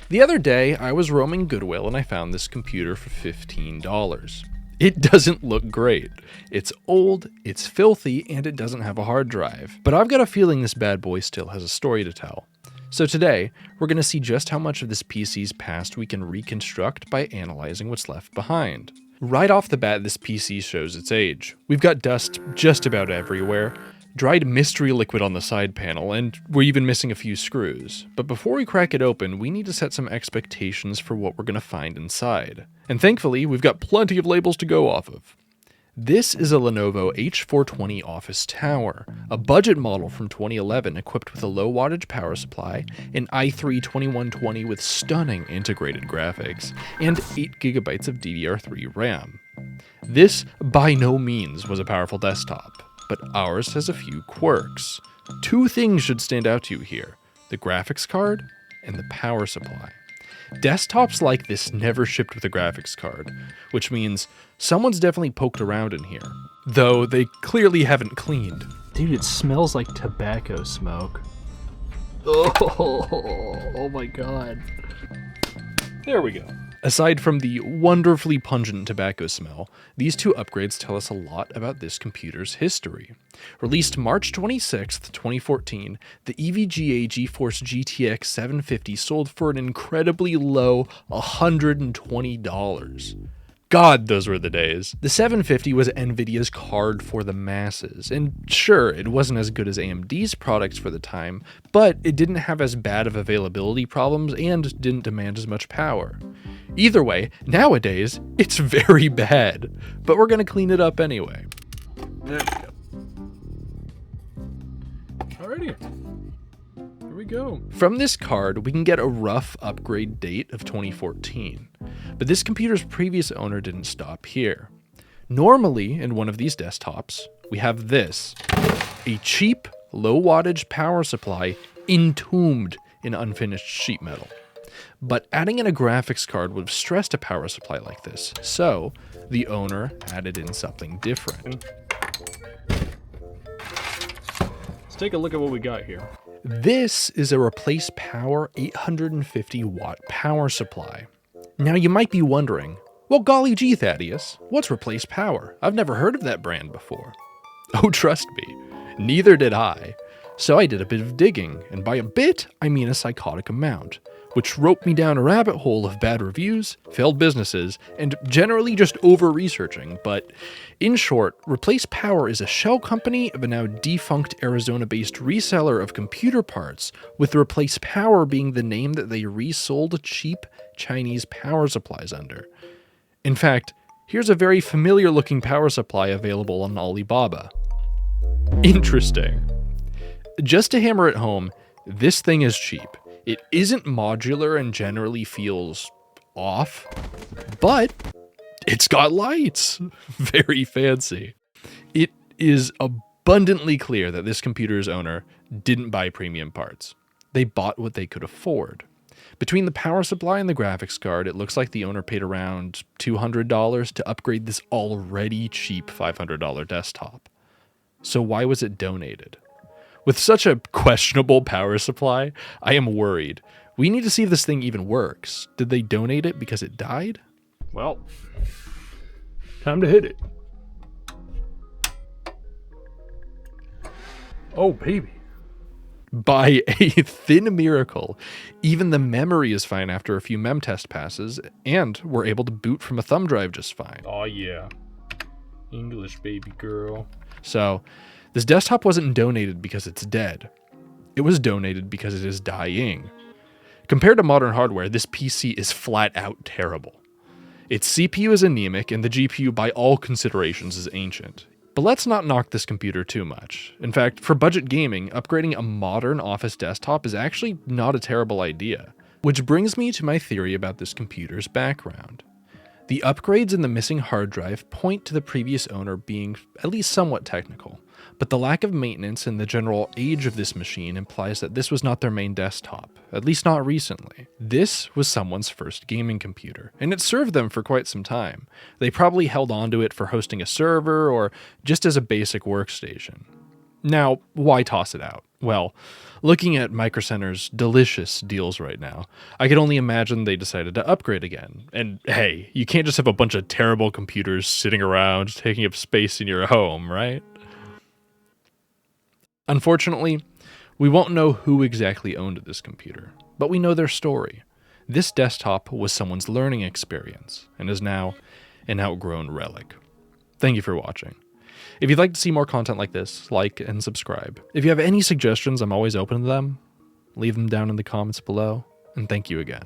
The other day, I was roaming Goodwill and I found this computer for $15. It doesn't look great. It's old, it's filthy, and it doesn't have a hard drive. But I've got a feeling this bad boy still has a story to tell. So today, we're going to see just how much of this PC's past we can reconstruct by analyzing what's left behind. Right off the bat, this PC shows its age. We've got dust just about everywhere, dried mystery liquid on the side panel, and we're even missing a few screws. But before we crack it open, we need to set some expectations for what we're going to find inside. And thankfully, we've got plenty of labels to go off of. This is a Lenovo H420 office tower, a budget model from 2011 equipped with a low wattage power supply, an i3-2120 with stunning integrated graphics, and 8GB of DDR3 RAM. This by no means was a powerful desktop, but ours has a few quirks. Two things should stand out to you here: the graphics card and the power supply. Desktops like this never shipped with a graphics card, which means someone's definitely poked around in here, though they clearly haven't cleaned. Dude, it smells like tobacco smoke. Oh my god. There we go. Aside from the wonderfully pungent tobacco smell, these two upgrades tell us a lot about this computer's history. Released March 26th, 2014, the EVGA GeForce GTX 750 sold for an incredibly low $120. God, those were the days. The 750 was Nvidia's card for the masses, and sure, it wasn't as good as AMD's products for the time, but it didn't have as bad of availability problems and didn't demand as much power. Either way, nowadays, it's very bad, but we're gonna clean it up anyway. There we go. Alrighty. Here we go. From this card, we can get a rough upgrade date of 2014, but this computer's previous owner didn't stop here. Normally, in one of these desktops, we have this, a cheap, low wattage power supply entombed in unfinished sheet metal. But adding in a graphics card would have stressed a power supply like this, so the owner added in something different. Let's take a look at what we got here. This is a replace power 850 watt power supply. Now you might be wondering, well golly gee Thaddeus, what's replace power? I've never heard of that brand before. Oh trust me, neither did I. So I did a bit of digging, and by a bit, I mean a psychotic amount, which roped me down a rabbit hole of bad reviews, failed businesses, and generally just over-researching. But in short, Replace Power is a shell company of a now defunct Arizona-based reseller of computer parts, with Replace Power being the name that they resold cheap Chinese power supplies under. In fact, here's a very familiar-looking power supply available on Alibaba. Interesting. Just to hammer it home, this thing is cheap. It isn't modular and generally feels off, but it's got lights. Very fancy. It is abundantly clear that this computer's owner didn't buy premium parts. They bought what they could afford. Between the power supply and the graphics card, it looks like the owner paid around $200 to upgrade this already cheap $500 desktop. So why was it donated? With such a questionable power supply, I am worried. We need to see if this thing even works. Did they donate it because it died? Well, time to hit it. Oh, baby. By a thin miracle, even the memory is fine after a few mem test passes, and we're able to boot from a thumb drive just fine. Oh, yeah. English, baby girl. So, this desktop wasn't donated because it's dead. It was donated because it is dying. Compared to modern hardware, this PC is flat out terrible. Its CPU is anemic, and the GPU by all considerations is ancient. But let's not knock this computer too much. In fact, for budget gaming, upgrading a modern office desktop is actually not a terrible idea. Which brings me to my theory about this computer's background. The upgrades in the missing hard drive point to the previous owner being at least somewhat technical, but the lack of maintenance and the general age of this machine implies that this was not their main desktop, at least not recently. This was someone's first gaming computer, and it served them for quite some time. They probably held onto it for hosting a server or just as a basic workstation. Now, why toss it out? Well, looking at Micro Center's delicious deals right now, I could only imagine they decided to upgrade again. And hey, you can't just have a bunch of terrible computers sitting around taking up space in your home, right? Unfortunately, we won't know who exactly owned this computer, but we know their story. This desktop was someone's learning experience and is now an outgrown relic. Thank you for watching. If you'd like to see more content like this, like and subscribe. If you have any suggestions, I'm always open to them. Leave them down in the comments below, and thank you again.